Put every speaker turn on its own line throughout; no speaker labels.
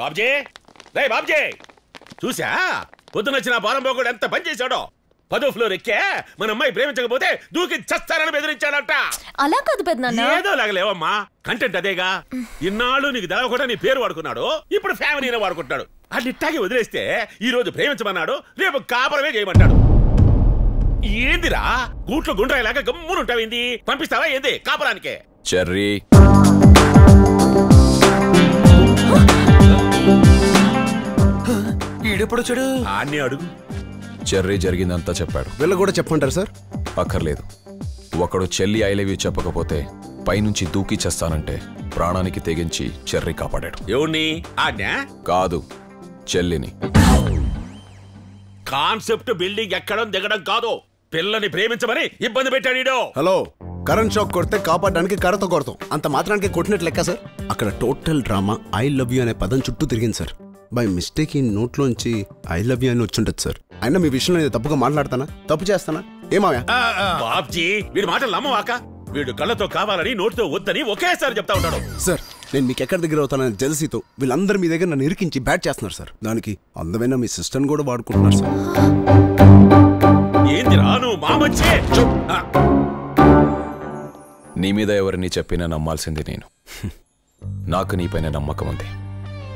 బాబ్జీ రే బాబ్జీ చూసా పొద్దునొచ్చిన బాలంబోగుడు ఎంత పని చేశాడో 10వ ఫ్లోర్ ఎక్కే మన అమ్మాయి ప్రేమించకపోతే దూకి చస్తారని బెదిరించాడట.
అలా కాదు పెద్దనాన్న.
ఏదో లాగలేవమ్మా, కంటెంట్ అదేగా. ఇన్నాళ్ళు నీకు తెలవకుండా నీ పేరు వాడుకున్నాడు, ఇప్పుడు ఫ్యామిలీనే వాడుకుంటున్నాడు. అట్టిట్టాగే వదిలేస్తే ఈ రోజు ప్రేమించమన్నాడు, రేపు కాపురమే చేయమంటాడు. ఏందిరా కూట్లో గుండ్రాయిలాగా గమ్మునుంటావేంది? పంపిస్తావా ఏంది కాపురానికే?
చెర్రీ
ఈడెప్పుడు చెడు
ఆన్నే అడుగు.
చెర్రీ జరిగిందంతా చెప్పాడు.
వీళ్ళు కూడా చెప్పంటారు సార్?
అక్కర్లేదు. ఒకడు చెల్లి ఐ లవ్ యూ చెప్పకపోతే పైనుంచి దూకి చేస్తానంటే ప్రాణానికి తెగించి చెర్రీ కాపాడాడు.
ఎవరిని? ఆజ్ఞా
కాదు, చెల్లిని.
కాన్సెప్ట్ బిల్డింగ్ ఎక్కడం దిగడం కాదు, పిల్లని ప్రేమించమని ఇబ్బంది పెట్టాడు.
హలో, కరెంట్ షాక్ కొడితే కాపాడడానికి కర్రతో కొడతాం, అంత మాత్రానికి కొట్టినట్లు లెక్క సార్. అక్కడ total drama I love you అనే పదం చుట్టూ తిరిగింది సార్. బై మిస్టేక్ ఈ నోట్లోంచి ఐ లవ్ యూ అని వచ్చుంటది సార్. అయినా మీ విషయంలో నేను తప్పుగా మాట్లాడతానా? తప్పు చేస్తానా? ఏమాయా
బాబ్జీ వీడి మాటలు నమ్మవాక. వీడు కళ్ళతో కావాలని నోటితో వద్దని ఒకేసారి చెప్తా ఉంటాడు.
సార్, నేను మీకు ఎక్కడ దగ్గర అవుతానని జెలసీతో వీళ్ళందరూ మీ దగ్గర నన్ను ఇరికించి బ్యాట్ చేస్తున్నారు సార్. దానికి అందమైన మీ సిస్టర్ని కూడా వాడుకుంటున్నారు సార్.
ఏంది రాను మామచ్చే?
నీ మీద ఎవరిని చెప్పినా నమ్మాల్సింది నేను. నాకు నీపైన నమ్మకం ఉంది.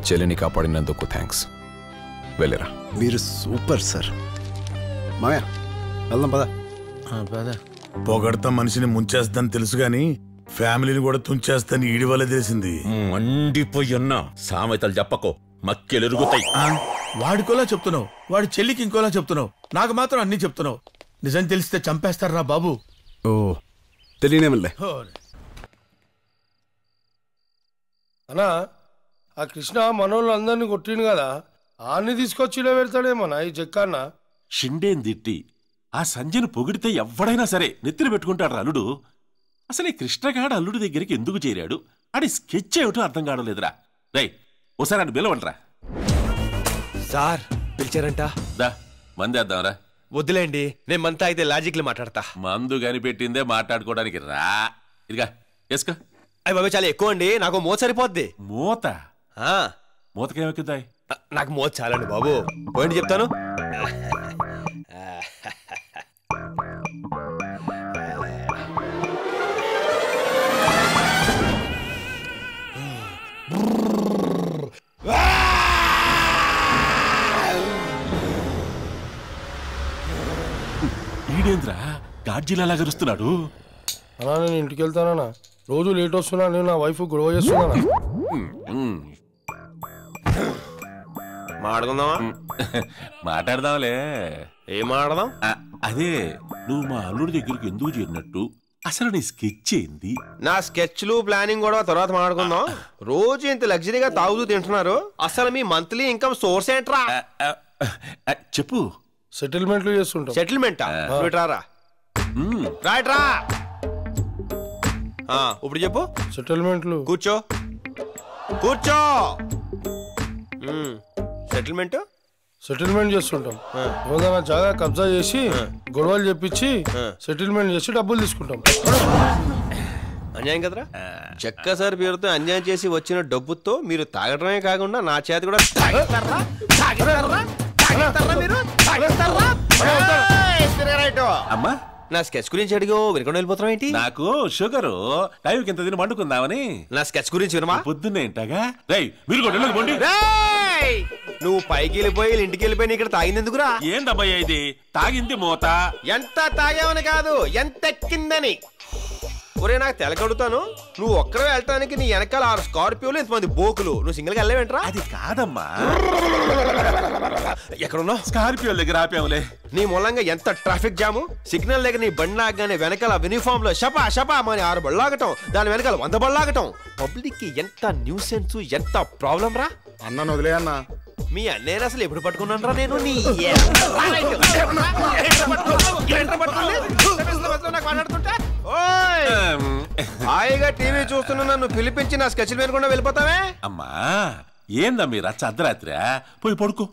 చెల్లిని కాపాడినందుకు థ్యాంక్స్. వెళ్ళరా.
మీరు సూపర్ సార్. మాయా వెళ్దాం పద.
పొగడతా మనిషిని ముంచేస్తాను తెలుసు గాని ఫ్యామిలీని కూడా తుంచేస్తాను ఈడి వల్ల తెలిసింది.
మండిపోయున్నా సామెతలు చెప్పకో, మక్కెలెరుగుతాయి.
వాడికోలా చెప్తున్నావు, వాడి చెల్లికి ఇంకోలా చెప్తున్నావు, నాకు మాత్రం అన్ని చెప్తున్నావు. నిజం తెలిస్తే చంపేస్తారా బాబు.
ఓ తెలియనేమలే.
అన్నా ఆ కృష్ణ మనోళ్ళు అందరినీ కొట్టిండు కదా, ఆన్ని తీసుకొచ్చి ఇలా పెడతాడేమన్నా ఈ జక్కన్న.
షిండేని తిట్టి ఆ సంజయ్ను పొగిడితే ఎవడైనా సరే నెత్తిన పెట్టుకుంటాడు అల్లుడు. అసలు ఈ కృష్ణగాడు అల్లుడి దగ్గరికి ఎందుకు చేరాడు? ఆడి స్కెచ్ ఏమిటో అర్థం కావలేదురా. రై ఒకసారి అని బిలవంటరా.
సార్ పిలిచారంట.
దా మందేద్దాంరా.
వద్దులేండి, నేను మంతా అయితే లాజిక్లు మాట్లాడతా.
మందు కనిపెట్టిందే మాట్లాడుకోవడానికి రా. ఇదిగా వేసుకో.
అయ్యి బాబు చాలా ఎక్కువ అండి, నాకు మూత సరిపోద్ది.
మూత? మూతకేమెక్కుద్దాయి?
నాకు మూత చాలండి బాబు. పోయింది చెప్తాను.
ఈడేంద్రా గాడ్జిలా గరుస్తున్నాడు?
అన్నా నేను ఇంటికి వెళ్తానా, రోజు లేట్ వస్తున్నా, నేను నా వైఫ్ గొడవ చేస్తున్నానా.
మాట్లాడుకుందామా?
మాట్లాడదాంలే.
ఏం మాట్లాడదాం?
అదే నువ్వు మా అల్లుడి దగ్గరికి ఎందుకు చేరినట్టు, అసలు నీ స్కెచ్ ఏంది?
నా స్కెచ్లు ప్లానింగ్ కూడా తర్వాత మాట్లాడుకుందాం. రోజు ఇంత లగ్జరీగా తాగుతూ తింటున్నారు, అసలు మీ మంత్లీ ఇన్కమ్ సోర్స్ ఏంట్రా?
చెప్పు.
సెటిల్మెంట్లు చేస్తుంటాం.
సెటిల్మెంటా? రారా రైట్ రా. ఇప్పుడు చెప్పు.
సెటిల్మెంట్లు.
కూర్చో కూర్చో. సెటిల్మెంట్
సెటిల్మెంట్ చేస్తుంటాం. ఏదైనా జాగా కబ్జా చేసి గొడవలు చెప్పించి సెటిల్మెంట్ చేసి డబ్బులు తీసుకుంటాం.
అన్యాయం కదరా. జక్క సార్ పేరుతో అన్యాయం చేసి వచ్చిన డబ్బుతో మీరు తాగడమే కాకుండా నా చేత కూడా
అమ్మా
నా స్కెచ్ గురించి అడిగో వినకుండా వెళ్ళిపోతాం ఏంటి?
నాకు షుగరు, టైంకి ఇంత తిని వండుకుందామని.
నా స్కెచ్ గురించి వినమా?
పొద్దున్నేంటగా రై మీరు కూడా పోండి.
నువ్వు పైకి వెళ్ళిపోయి ఇంటికి వెళ్ళిపోయి ఇక్కడ తాగింది ఎందుకురా?
ఏందబ్బయ్యా ఇది? తాగింది మూత.
ఎంత తాగావని కాదు, ఎంత ఎక్కిందని. ఒరే నాకు తెలకడుతాను, నువ్వు ఒక్కడే వెళ్ళటానికి నీ వెనకాల 6 స్కార్పియోలు, ఇంతమంది బోకులు, నువ్వు సింగిల్ గా వెళ్ళవేంట్రా?
అది కాదమ్మా.
ఎక్కడున్నావు?
స్కార్పియో దగ్గర ఆపావులే.
నీ మూలంగా ఎంత ట్రాఫిక్ జాము. సిగ్నల్ దగ్గర నీ బండి ఆగగానే వెనకాల యూనిఫామ్ లో షపా షపా అని 6 బళ్ళాగటం, దాని వెనకాల 100 బళ్ళాగటం. పబ్లిక్ కి ఎంత న్యూసెన్స్, ఎంత ప్రాబ్లం రా.
అన్న వదిలే అన్న.
మీ అన్నయ్య అసలు ఎప్పుడు పట్టుకున్నాను రా నేను? నీ హాయిగా టీవీ చూస్తున్నా నన్ను పిలిపించి నా స్కెచ్ వినకుండా వెళ్ళిపోతావే?
అమ్మా ఏందా మీరు రచ్చ అర్ధరాత్రి పోయి పడుకో.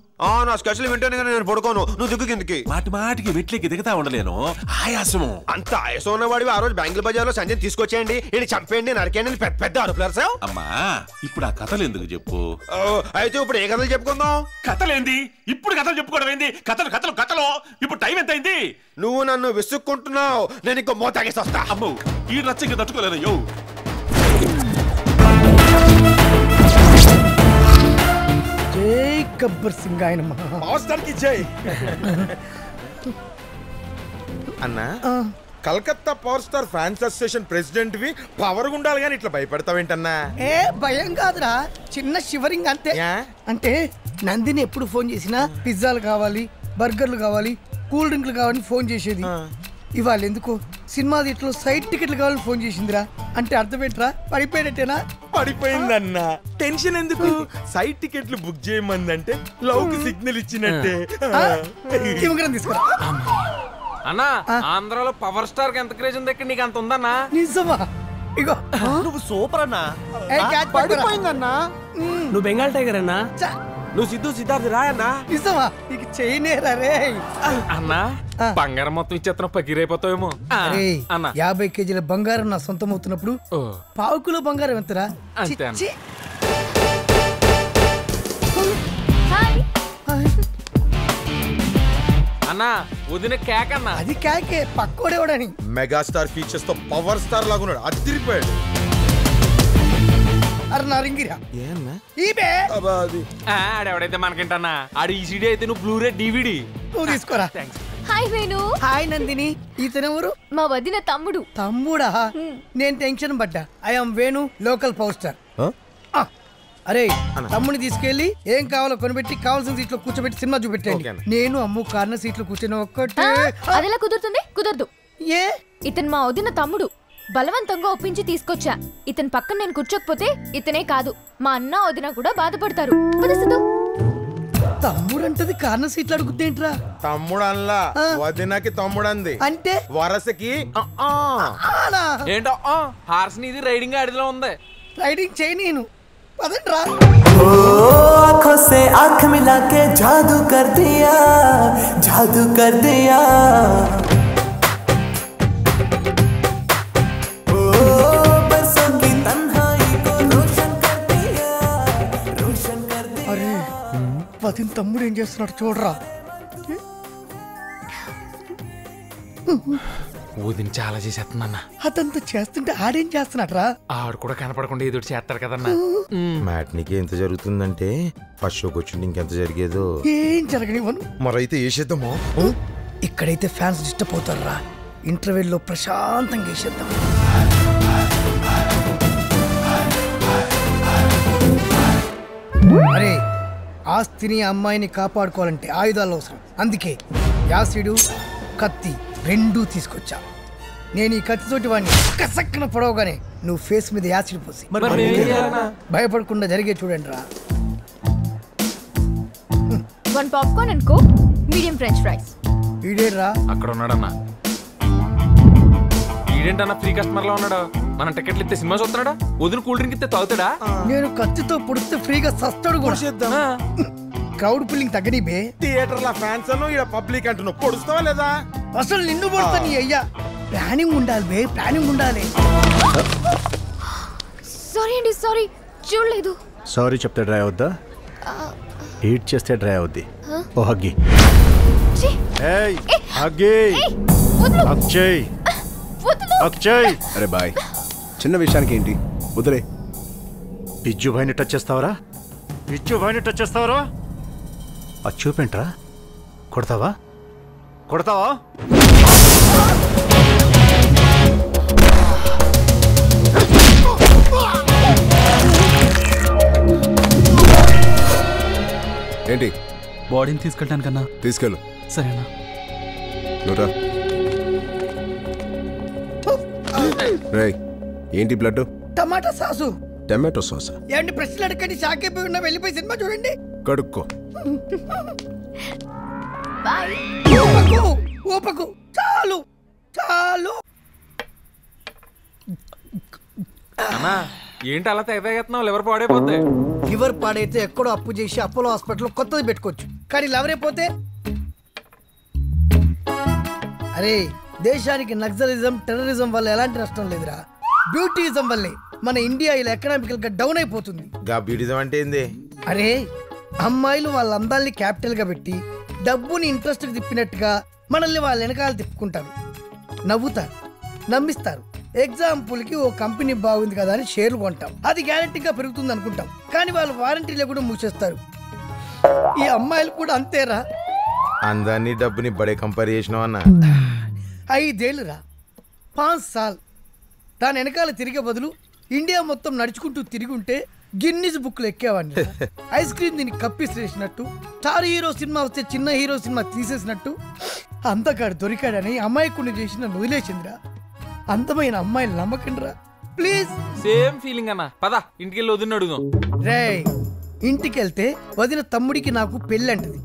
నా స్పెషల్ వింటేనే కానీ నేను పడుకోను. నువ్వు దిక్కు కిందకి.
మాటికి మెట్లకి దిగుతా ఉండలేను, ఆయాసము.
అంత ఆయాసం ఉన్నవాడివి ఆ రోజు బెంగళూరు బజార్లో సంజయ్ తీసుకొచ్చేయండి, ఈయన చంపేయండి, నరికేయండి పెద్ద పెద్ద అరుపులారు సార్.
అమ్మా ఇప్పుడు ఆ కథలు ఎందుకు చెప్పు.
అయితే ఇప్పుడు ఏ కథలు చెప్పుకుందాం?
కథలేంది ఇప్పుడు కథలు చెప్పుకోవడం ఏంది? కథలు కథలు కథలు. ఇప్పుడు టైం ఎంత అయింది?
నువ్వు నన్ను విసుక్కుంటున్నావు, నేను ఇంకో మోతాగేసి వస్తా.
అమ్మో ఈ రచ్చ ఇంకా తట్టుకోలేనయ్యో.
జై గబ్బర్ సింగ్ ఆయన
జై అన్నా. Calcutta power star fans association president వి పవర్ ఉండాలి కానీ ఇట్లా భయపడతావేంటన్నా?
ఏ భయం కాదురా, చిన్న షివరింగ్ అంతే. అంటే నందిని ఎప్పుడు ఫోన్ చేసినా పిజ్జాలు కావాలి, బర్గర్లు కావాలి, కూల్ డ్రింక్లు కావాలని ఫోన్ చేసేది. ఇవాళ ఎందుకో సినిమా థియేటర్లో సైడ్ టికెట్లు కావాలని ఫోన్ చేసిందిరా. అంటే అర్థం ఏంట్రా, పడిపోయినట్టేనా?
పడిపోయిందన్నా. టెన్షన్ ఎందుకు? సైడ్ టికెట్లు బుక్ చేయమందంటే లవ్ కి సిగ్నల్ ఇచ్చినట్టే.
తీసుకురా
అన్నా. ఆంధ్రాలో పవర్ స్టార్ ఎంత క్రేజ్ ఉంది, ఇక్కడ నీకు అంత ఉందన్నా?
నిజమా? ఇగో
నువ్వు సూపర్ అన్నా.
పడిపోయిందన్నా.
నువ్వు బెంగాల్ టైగర్ అన్నా.
నువ్వు సిద్ధు సిద్ధార్థ్ రా అన్నా.
నిజమా? నీకు చేయనేరా రే
అన్నా. బంగారం మొత్తం ఇచ్చేతను పగిరైపోతావేమో
అన్న. 50 కేజీల బంగారం నా సొంతం అవుతున్నప్పుడు పావు కిలో బంగారం ఎంతరా?
అంతే అన్నా. వదిన కేక్ అన్నా.
అది కేకే, పక్కోడేవాడని.
మెగాస్టార్ ఫీచర్స్ తో పవర్ స్టార్ లాగున్నాడు, అదిరిపోయాడు.
అరే నా రింగిరా
ఆడెవడైతే మనకేంటన్నా, ఆడు ఈసీడీ అయితే నువ్వు బ్లూరే డివిడి.
నువ్వు తీసుకోరా.
హాయ్ వేణు.
హాయ్ నందిని. ఇతనెవరు?
మా వదిన తమ్ముడు.
తమ్ముడా? నేను టెన్షన్ పడ్డా. I'm Venu, local power star. అరే తమ్ముని తీసుకెళ్లి ఏం కావాలో కొనిపెట్టి కావాల్సిన సీట్లో కూర్చోబెట్టి సినిమా చూపెట్టండి. నేను అమ్ము కార్న సీట్లో కూర్చొని ఒక్కటే.
అదెలా కుదురుతుంది? కుదరదు.
ఏ?
ఇతను మా వదిన తమ్ముడు, బలవంతంగా ఒప్పించి తీసుకొచ్చా. ఇతని పక్కన నేను కూర్చోకపోతే ఇతనే కాదు మా అన్న వదిన కూడా బాధపడతారు.
తమ్ముడంటది కార్న సీట్లు అడుగుద్దేంట్రా?
తమ్ముడు అల్లా, వదినకి తమ్ముడు అంది.
అంటే
వరసకి
ఏంటో హార్స్ నీది రైడింగ్ ఆడిలో ఉంది.
రైడింగ్ చేయి నేను. పదండ్రా.
आँखों से आँख मिला के जादू कर दिया, जादू कर दिया। बरसों की तन्हाई को रोशन कर दिया, रोशन कर दिया।
అరే వదిన తమ్ముడు ఏం చేస్తున్నాడు చూడరా.
వదిన చాలా చేసేస్తుందన్న.
అదంతా చేస్తుంటే ఆడేం చేస్తున్నాడు రా?
ఆడు కూడా కనపడకుండా ఏదో చేస్తాడు కదన్నా.
మ్యాట్నికి ఎంత జరుగుతుందంటే ఫస్ట్ షోకి వచ్చింది ఇంకెంత జరిగేదో.
ఏం జరగనివ్వను.
మరైతే వేసేద్దామా?
ఇక్కడైతే ఫ్యాన్స్ డిస్టర్బ్ అవుతారు రా. ఇంటర్వెల్లో ప్రశాంతంగా వేసేద్దాం. అరే ఆస్తిని అమ్మాయిని కాపాడుకోవాలంటే ఆయుధాలు అవసరం. అందుకే యాసిడు కత్తి రెండూ తీసుకొచ్చా. నేను ఈ కత్తితోటి వాడిని కసక్కన పొడవగానే నువ్వు ఫేస్ మీద యాసిడ్ పోసి భయపడకుండా జరిగే చూడండి రా.
1 popcorn and coke, medium french fries.
వీడేరా
అక్కడ ఉన్నాడన్నా. ఈడేంటన్నా ఫ్రీ కస్టమర్ లో ఉన్నాడు? మనం టికెట్లు ఇస్తే సినిమా చూస్తున్నాడా? వదిన కూల్ డ్రింక్ ఇస్తే తాగుతాడా?
నేను కత్తితో పొడిస్తే ఫ్రీగా సస్తాడు కూడా. క్రౌడ్ పుల్లింగ్ తగ్గని బే.
థియేటర్ లో ఫ్యాన్స్ అను ఇలా పబ్లిక్ అంటున్నావు, పొడుస్తావా లేదా?
అసలు నిన్ను పొడుస్తా నీ అయ్యా. ప్లానింగ్ ఉండాలి బే, ప్లానింగ్ ఉండాలి.
సారీ అండి, సారీ చూడలేదు.
సారీ చెప్తే డ్రై అవుద్దా? హీట్ చేస్తే డ్రై అవుద్ది. ఓ హగ్గి. ఏయ్ హగ్గి. అక్షయ్ అక్షయ్.
అరే బాయ్, చిన్న విషయానికి ఏంటి వదిలే.
పిజ్జు భాయ్ని టచ్ చేస్తావరా? పిజ్జు భాయ్ని టచ్ చేస్తావరా? అది చూపేంట్రా? కొడతావా? కొడతావా?
ఏంటి?
బాడీని తీసుకెళ్ళడానికన్నా.
తీసుకెళ్ళు.
సరేనా?
నోటా. రేయ్ ఏంటి బ్లడ్?
టమాటా సాసు.
Tomato sauce.
ఏంటి ప్రశ్నలు అడగండి, షాక్ అయిపోయి ఉన్నా. వెళ్ళిపోయి సినిమా చూడండి.
కడుక్కో.
ఓపకు చాలు చాలు.
అన్నా ఏంటి అలా తెగతెగెత్తున్నావు? లివర్ పాడైపోద్ది.
లివర్ పాడైతే ఎక్కడో అప్పు చేసి అపోలో హాస్పిటల్ కొత్తది పెట్టుకోవచ్చు, కానీ లివర్ అయిపోతే అరే దేశానికి నక్సలిజం టెర్రరిజం వల్ల ఎలాంటి నష్టం లేదురా. బ్యూటీయిజం వల్లే మన ఇండియా ఇలా ఎకనామికల్ గా డౌన్ అయిపోతుంది.
బ్యూటిజం అంటే ఏంది?
అరే అమ్మాయిలు వాళ్ళ అందాల్ని క్యాపిటల్ గా పెట్టి డబ్బుని ఇంట్రెస్ట్ తిప్పినట్టుగా మనల్ని వాళ్ళ వెనకాల తిప్పుకుంటారు, నవ్వుతారు, నమ్మిస్తారు. ఎగ్జాంపుల్ కి ఓ కంపెనీ బాగుంది కదా అని షేర్లు కొంటాం, అది గ్యారెంటీగా పెరుగుతుంది అనుకుంటాం, కానీ వాళ్ళు వారంటీలో కూడా మూసేస్తారు. ఈ అమ్మాయిలు కూడా అంతేరా.
అందాన్ని డబ్బుని బడే కంపేర్ చేసినావు అన్న.
5 ఏళ్ళురా, 5 సార్లు దాని వెనకాల తిరిగే బదులు ఇండియా మొత్తం నడుచుకుంటూ తిరిగి ఉంటే గిన్నిస్ బుక్లు ఎక్కేవాడిని. ఐస్ క్రీమ్ దీన్ని కప్పిసేసినట్టు, స్టార్ హీరో సినిమా వస్తే చిన్న హీరో సినిమా తీసేసినట్టు అంతకాడు దొరికాడని అమ్మాయికుని చేసి నన్ను వదిలేసిందిరా. అందమైన అమ్మాయిని నమ్మకండిరా ప్లీజ్.
సేమ్ ఫీలింగ్ అన్న. పద ఇంటికి వెళ్ళి వదిన అడుగుదాం.
రే ఇంటికి వెళ్తే వదిన తమ్ముడికి నాకు పెళ్ళి అంటది,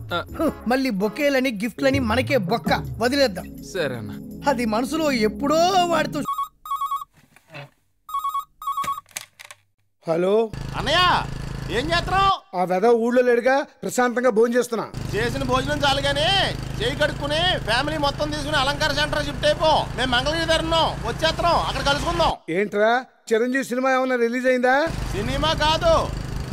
మళ్ళీ బొకేలని గిఫ్ట్లని మనకే బొక్క, వదిలేద్దాం.
సరే అన్న.
అది మనసులో ఎప్పుడో వాడితో.
హలో
అన్నయ్య, ఏం చేస్తున్నావు?
ఆ వెద ఊళ్ళో లేడుగా, ప్రశాంతంగా భోజనం చేస్తున్నా.
చేసిన భోజనం చాలు గానీ చేయి కడుక్కుని ఫ్యామిలీ మొత్తం తీసుకుని అలంకార సెంటర్ షిఫ్ట్ అయిపో. మేము మంగళగిరి దగ్గర ఉన్నాం, వచ్చేస్తున్నాం, అక్కడ కలుసుకుందాం.
ఏంట్రా చిరంజీవి సినిమా ఏమన్నా రిలీజ్ అయిందా?
సినిమా కాదు,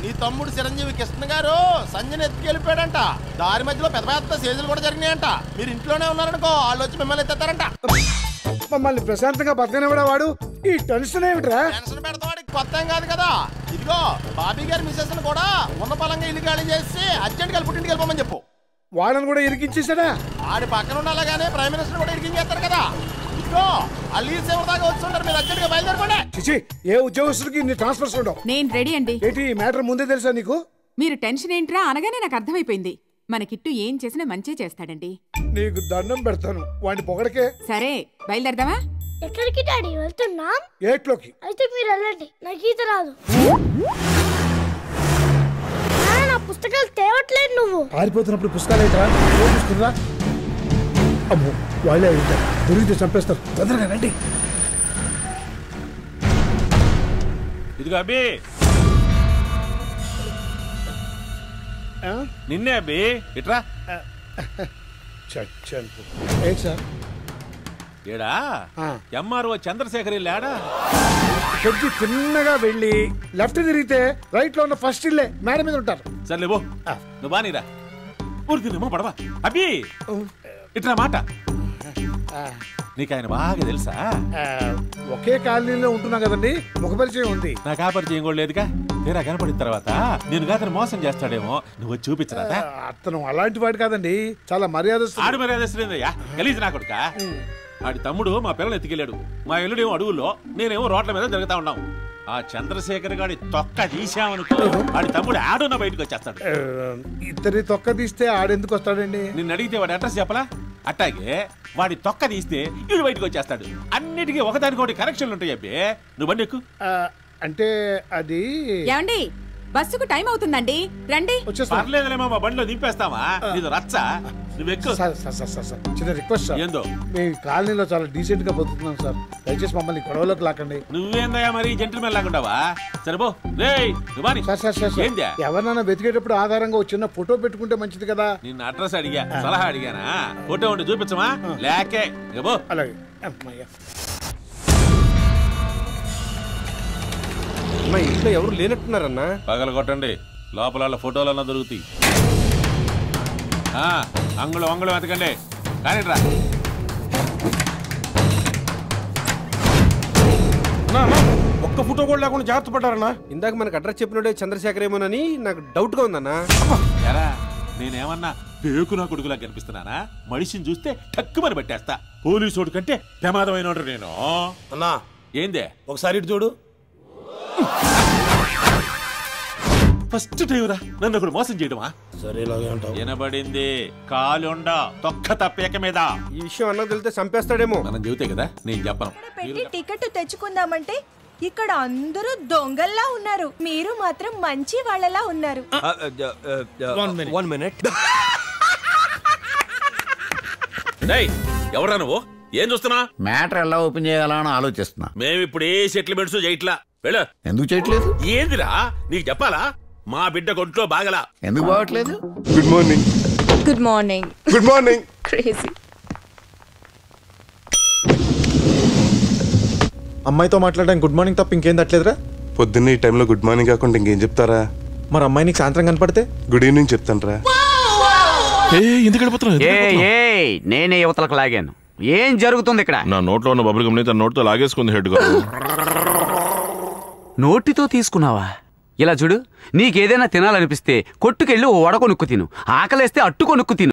నీ తమ్ముడు చిరంజీవి కృష్ణ గారు సంజయ్ ఎత్తుకెళ్ళిపోయాడంట. దారి మధ్యలో పెద్ద పెద్ద సేజులు కూడా జరిగినాయంట. మీరు ఇంట్లోనే ఉన్నారనుకో, వాళ్ళు వచ్చి మిమ్మల్ని ఎత్తారంట.
మమ్మల్ని ప్రశాంతంగా బతకనివ్వడా వాడు? ఈ టెన్షన్ ఏమిట్రా?
టెన్షన్ పెడతావాడికి కొత్త ఏం కాదు కదా. ఇదిగో బాబీ గారి మిస్సెస్ కూడా ఉన్న పలంగా ఇల్లు ఖాళీ చేసి అర్జెంట్ గా పుట్టింటికి వెళ్ళిపోమని చెప్పు.
వాళ్ళని కూడా ఇరికించేసాడా?
ఆడి పక్కన ఉండాలగానే ప్రైమ్ మినిస్టర్ కూడా ఇరికించేస్తారు కదా. ఇదిగో అల్లి సేవ దాకా వచ్చుంటారు, మీరు అర్జెంట్ గా బయలుదేరకండి.
చిచి, ఏ ఉద్యోగస్తుడికి ఇన్ని ట్రాన్స్ఫర్స్ ఉండవు.
నేను రెడీ అండి.
ఏంటి ఈ మ్యాటర్ ముందే తెలుసా నీకు?
మీరు టెన్షన్ ఏంట్రా అనగానే నాకు అర్థమైపోయింది. మన కిట్టు ఏం చేసినా మంచి చేస్తాడండి.
నీకు దండం పెడతాను, వాడిని పొగడకే.
సరే బయలుదేరదామా?
ఎక్కడికి డాడీ వెళ్తున్నాం?
ఏట్లోకి.
అయితే మీరు వెళ్ళండి, నాకు ఈత రాదు. నా పుస్తకాలు తేవట్లేదు నువ్వు.
పారిపోతున్నప్పుడు పుస్తకాలు ఏంట్రా? చూపిస్తుందా? అమ్మో వాళ్ళే ఉంటారు, దొరికితే చంపేస్తారు. తొందరగా రండి.
ఇదిగో అబ్బి, నిన్నే అబ్బి, ఇట్రా.
ఏంటి సార్?
ఏడా ఎంఆర్ఓ చంద్రశేఖర్ ఇల్లాడా?
కొద్ది చిన్నగా వెళ్ళి లెఫ్ట్ తిరిగితే రైట్ లో ఉన్న ఫస్ట్ ఇల్లే, మేడం మీద ఉంటారు.
సర్లే బో, నువ్వు బానీరా. ఊరికినేమో పడవా అబ్బి, ఇట్లా మాట. నీకు ఆయన బాగా తెలుసా?
ఒకే కాలనీలో ఉంటున్నా కదండి, ముఖ పరిచయం ఉంది.
నాకు ఆ పరిచయం కూడా లేదుగా. తీరా కనపడిన తర్వాత నేను అతను మోసం చేస్తాడేమో, నువ్వు చూపించరా?
అతను అలాంటి వాడు కాదండి, చాలా మర్యాదస్తుడు.
ఆడు మర్యాదస్తులేదయ్యా, గలీజ్ నా కొడుకా. ఆడి తమ్ముడు మా పిల్లలు ఎత్తుకెళ్ళాడు, మా ఎల్లుడేమో అడుగుల్లో, నేనేమో రోడ్ల మీద జరుగుతా ఉన్నాం. ఆ చంద్రశేఖర్ గాడి తొక్క తీసామనుకో, ఆడి తమ్ముడు ఆడున్న బయటకు వచ్చేస్తాడు.
ఇద్దరి తొక్క తీస్తే ఆడెందుకు వస్తాడండి?
నిన్ను అడిగితే వాడి అడ్రస్ చెప్పలా? అట్టాగే వాడి తొక్క తీస్తే వీడు బయటకు వచ్చేస్తాడు. అన్నిటికీ ఒకదానికొకటి కనెక్షన్లు ఉంటాయి అబ్బే. నువ్వు బండి ఎక్కు.
అంటే అది
ఏమండి, బస్సుకు టైం అవుతుందండి, రండి.
పర్లేదులేమో, మా బండిలో దింపేస్తావా? ఇది రచ్చ, నువ్వు ఎక్కు.
చిన్న రిక్వెస్ట్ సార్,
ఏందో?
మీ కాలనీలో చాలా డీసెంట్ గా బతుకుతున్నాం సార్, దయచేసి మమ్మల్ని గొడవలోకి లాకండి.
నువ్వేందయ్యా మరి జెంటిల్మెన్ లాగుంటావా? సరేబో రేయ్ నువ్వు
ఎవరినైనా వెతికేటప్పుడు ఆధారంగా ఒక చిన్న ఫోటో పెట్టుకుంటే మంచిది కదా.
నిన్న అడ్రస్ అడిగా, సలహా అడిగానా? ఫోటో ఉంటే చూపించమా? లేకే బో.
అలాగే అమ్మయ్య.
ఇంట్లో ఎవరు లేనట్టున్నారన్నా?
పగల కొట్టండి, లోపల ఫోటోలన్నా దొరుకుతాయి. అంగుళం అంగుళం వెతకండి, కానీ రా.
ఒక్క ఫోటో కూడా లేకుండా జాగ్రత్త పడ్డారన్నా. ఇందాక మనకు అడ్రస్ చెప్పినోడే చంద్రశేఖర్ ఏమోనని నాకు డౌట్ గా ఉందన్నా.
ఎరా నేనేమన్నా పేకు నా కొడుకులా కనిపిస్తున్నానా? మనిషిని చూస్తే టక్కుమని పట్టేస్తా. పోలీసోడు కంటే ప్రమాదమైన నేను.
అన్నా
ఏందే?
ఒకసారి ఇటు చూడు.
ఫస్ట్ టైం రా నన్ను ఒకడు మోసం చేయడమా?
సరే
వినబడింది, కాలుండ తొక్క తప్పేక మీద.
ఈ విషయం అన్న తెలితే చంపేస్తాడేమో.
మనం చెబితే కదా, నేను చెప్పను.
పెట్టి టికెట్ తెచ్చుకుందామంటే ఇక్కడ అందరూ దొంగల్లా ఉన్నారు, మీరు మాత్రం మంచి వాళ్ళలా ఉన్నారు.
One minute.
ఎవరా నువ్వు? ఏం చూస్తున్నా?
మ్యాటర్ ఎలా ఓపెన్ చేయాలని ఆలోచిస్తున్నా.
మేము ఇప్పుడు ఏ సెటిల్మెంట్స్ చేయట్లా. వెళ్ళు.
ఎందుకు చేయట్లేదు?
ఏందిరా నీకు చెప్పాలా? మా బిడ్డ ఒంట్లో బాగలా.
ఎందుకు బాగట్లేదు?
Good morning.
Good morning.
Good morning.
Crazy.
అమ్మాయితో మాట్లాడడానికి గుడ్ మార్నింగ్ తప్ప ఇంకేం తట్టలేదురా?
పొద్దున్న ఈ టైంలో గుడ్ మార్నింగ్ కాకుండా ఇంకేం చెప్తారా?
మరి అమ్మాయి నీకు సాయంత్రం కనపడితే
గుడ్ ఈవినింగ్ చెప్తాను రా.
నేనే యువతలకు లాగాను. ఏం జరుగుతుంది ఇక్కడ?
నా నోట్లో ఉన్న బబుల్ గమ్ తన నోట్తో లాగేసుకుంది హెడ్ గా.
నోటితో తీసుకున్నావా? ఇలా చూడు, నీకేదైనా తినాలనిపిస్తే కొట్టుకెళ్ళి ఓ వడ కొనుక్కు తిను, ఆకలేస్తే అట్టు కొనుక్కు తిను.